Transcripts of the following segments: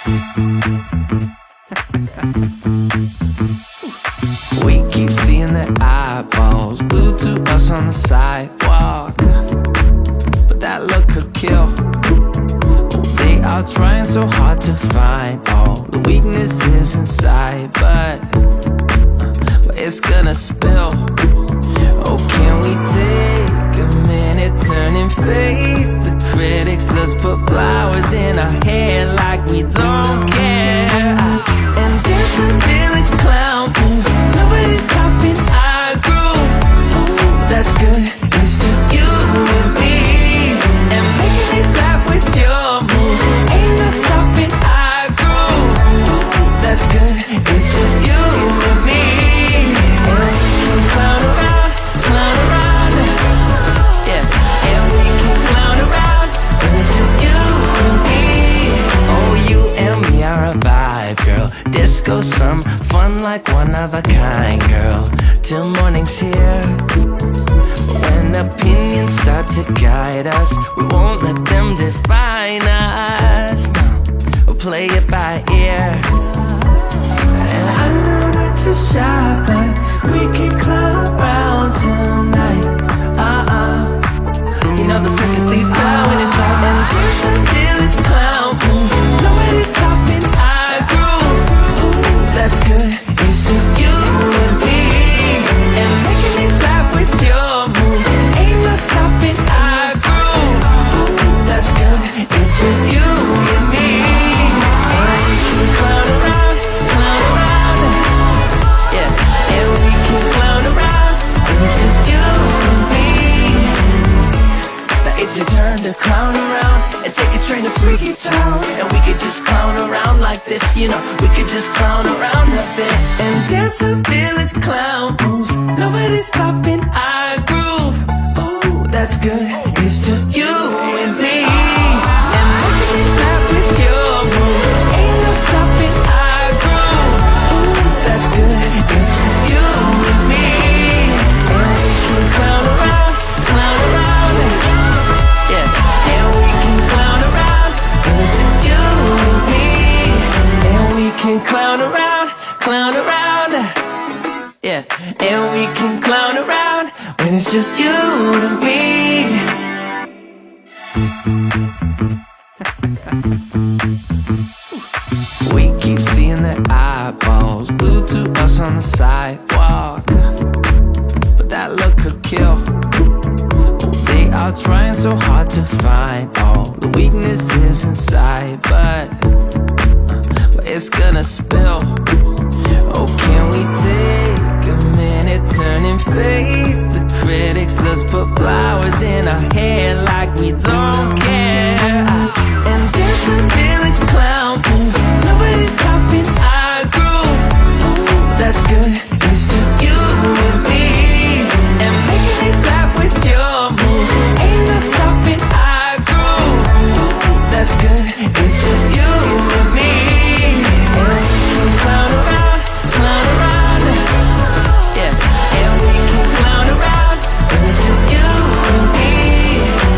We keep seeing their eyeballs glued to us on the sidewalk, but that look could kill. They are trying so hard to find all the weaknesses inside, but it's gonna spill. Oh, can we take a minute, turn and face the critics? Let's put flowers in our hair like we don't care. And dance a village clown moves, nobody's stopping our groove. Ooh, that's good, it's just you and me. And making it laugh with your moves, ain't no stopping our groove. Ooh, that's good, it's just you and me. And we can clown around, yeah. And we can clown around, and it's just you and me. Oh, you and me are a vibe, girl. Disco, some fun like one of a kind, girl. Till morning's here. When opinions start to guide us, we won't let them define us. No, we'll play it by ear. And I know that you're shy, but we can clown around tonight. You know the circus leaves town when it's light. And there's a village clown moves, nobody's stopping our groove. Ooh, that's good, it's just you and me. And making it laugh with your moves, ain't no stopping our groove. Ooh, that's good, it's just you and me. And we can clown around, yeah. And we can clown around, and it's just you and me. Now it's your turn to clown around and take a train to Freaky Town. And we could just clown around like this, you know. We could just clown around a bit and dance a village clown moves. Nobody's stopping our groove. Oh, that's good, it's just you and me. And making it laugh with your moves, ain't no stopping our groove. Ooh, that's good, it's just you and me. And we can clown around, yeah. And we can clown around, and it's just you and me. And we can clown around, yeah. And we can clown around when it's just you and me. We keep seeing their eyeballs glued to us on the sidewalk, but that look could kill. They are trying so hard to find all the weaknesses inside, but it's gonna spill. Oh, can we take a minute, turn and face the critics? Let's put flowers in our hair like we don't care. And dance a village clown moves, nobody's stopping our groove. Ooh, that's good, it's just you and me. And making it laugh with your moves, ain't no stopping our groove. Ooh, that's good, it's just you and me. And we can clown around, yeah. And we can clown around, and it's just you and me.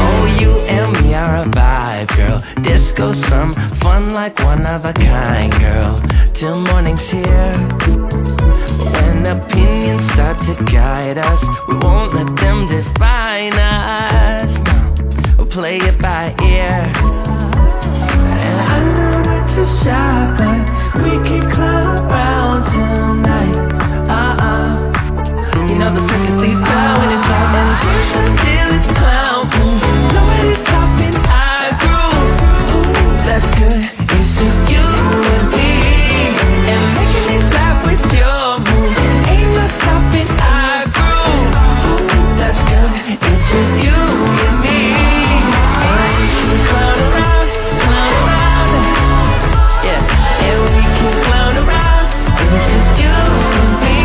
Oh, you and me are a vibe, girl. Disco, some fun like one of a kind, girl. Till morning's here. When opinions start to guide us, we won't let them define us. No, we'll play it by ear. And I know that you're shy, but we can clown around tonight. You know the circus leaves town when it's light. And there's a village clown moves, nobody's stopping our groove. Ooh, that's good, it's just you and me. And making it laugh with your moves, ain't no stopping our groove. Ooh, that's good, it's just you and me. And we can clown around, yeah. And we can clown around, and it's just you and me.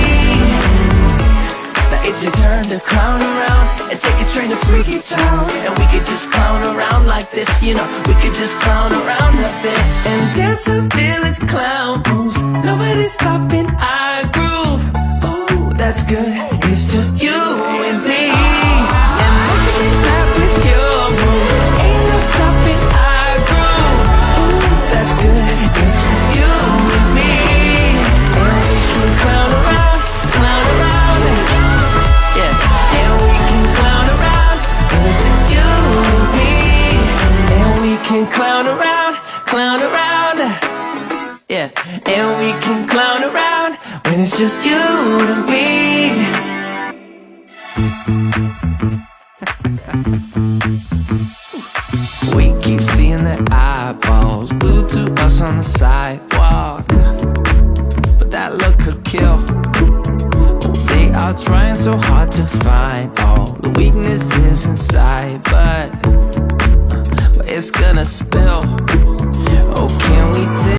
Now it's your turn to clown around and take a train to Freaky Town. And we could just clown around like this, you know. We could just clown around a bit and dance a village clown moves. Nobody's stopping our groove. Oh, that's good, it's just you and me. And making it laugh with your moves, ain't no stopping our groove. Ooh, that's good, it's clown around, yeah. And we can clown around when it's just you and me. We keep seeing their eyeballs glued to us on the sidewalk, but that look could kill. They are trying so hard to find all the weaknesses inside, but it's gonna spill. Oh, can we